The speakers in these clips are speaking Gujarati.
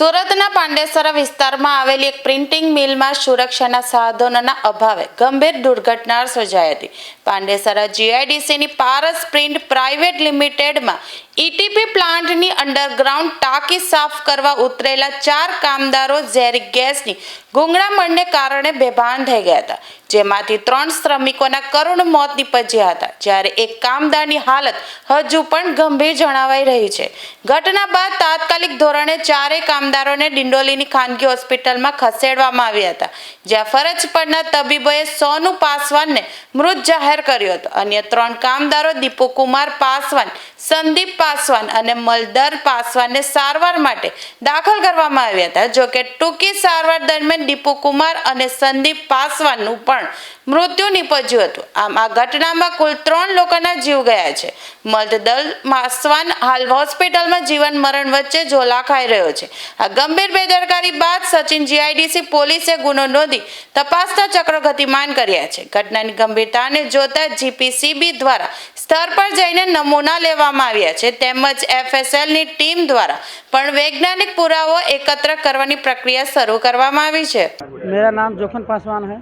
સુરતના પાંડેસરા વિસ્તારમાં આવેલી એક પ્રિન્ટિંગ મિલમાં સુરક્ષાના સાધનોના અભાવે ગંભીર દુર્ઘટના સર્જાઈ હતી। પાંડેસરા જીઆઈડીસીની પારસ પ્રિન્ટ પ્રાઇવેટ લિમિટેડમાં ઈટીપી પ્લાન્ટની અંડરગ્રાઉન્ડ ટાંકી સાફ કરવા ઉતરેલા 4 કામદારો ઝેરી ગેસની ગુંગળામણને કારણે બેભાન થઈ ગયા હતા, જેમાંથી 3 શ્રમિકોના કરુણ મોત નીપજ્યા હતા, જ્યારે એક કામદારની હાલત હજુ પણ ગંભીર જણાવાઈ રહી છે। ઘટના બાદ તાત્કાલિક ધોરણે 4 કામદારોને ડિંડોલીની ખાનગી હોસ્પિટલમાં ખસેડવામાં આવ્યા હતા, જ્યાં ફરજ પરના તબીબોએ સોનુ પાસવાનને મૃત જાહેર કર્યો હતો। અન્ય 3 કામદારો દીપુકુમાર પાસવાન, સંદીપ પાસવાન અને મલદર પાસવાનને સારવાર માટે દાખલ કરવામાં આવ્યા હતા। જોકે ટૂંકી સારવાર દરમિયાન દીપુકુમાર અને સંદીપ પાસવાનનું પણ મૃત્યુ નીપજ્યું હતું। આમ આ ઘટનામાં કુલ 3 લોકોના જીવ ગયા છે। મલદર પાસવાન હાલ હોસ્પિટલમાં જીવન મરણ વચ્ચે ઝોલા ખાઈ રહ્યો છે। આ ગંભીર બેદરકારી બાદ સચિન જીઆઈડીસી પોલીસે ગુનો નોંધી તપાસના ચક્રો ગતિમાન કર્યા છે। ઘટનાની ગંભીરતાને જોતા જીપીસીબી દ્વારા સ્થળ પર જઈને નમૂના લેવામાં આવ્યા છે, તેમજ એફએસએલની ટીમ દ્વારા પણ વૈજ્ઞાનિક પુરાવો એકત્ર કરવાની प्रक्रिया शुरू કરવામાં આવી છે। मेरा नाम जोखन पासवान है,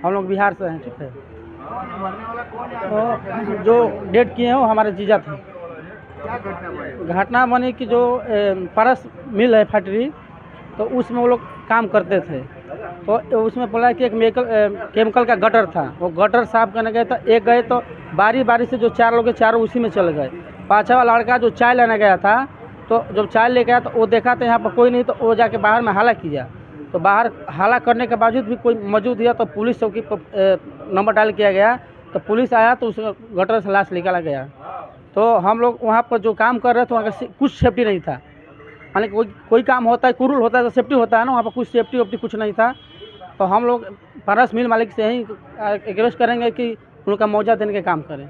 हम लोग बिहार से हैं। ठीक है, तो जो डेट किए हैं वो हमारे जीजा थे। घटना बनी कि जो परस मिल है फैक्ट्री, तो उसमें वो लोग काम करते थे। तो उसमें बोला कि एक केमिकल का गटर था, वो गटर साफ करने गए तो एक गए तो बारी बारी से जो 4 लोग चारों उसी में चले गए। पाँचवा लड़का जो चाय लेने गया था, तो जब चाय ले गया तो वो देखा तो यहाँ पर कोई नहीं, तो वो जाके बाहर में हाला किया। तो बाहर हाला करने के बावजूद भी कोई मौजूद है, तो पुलिस चौकी पर नंबर डायल किया गया। तो पुलिस आया तो उस गटर से लाश निकाला गया। तो हम लोग वहाँ पर जो काम कर रहे थे वहाँ का कुछ सेफ्टी नहीं था। यानी कोई काम होता है, कुरूल होता है तो सेफ्टी होता है ना, वहाँ पर कुछ सेफ्टी वेफ्टी कुछ नहीं था। तो हम लोग पारस मिल मालिक से ही रिक्वेस्ट करेंगे कि उनका मुआवजा देने के काम करें।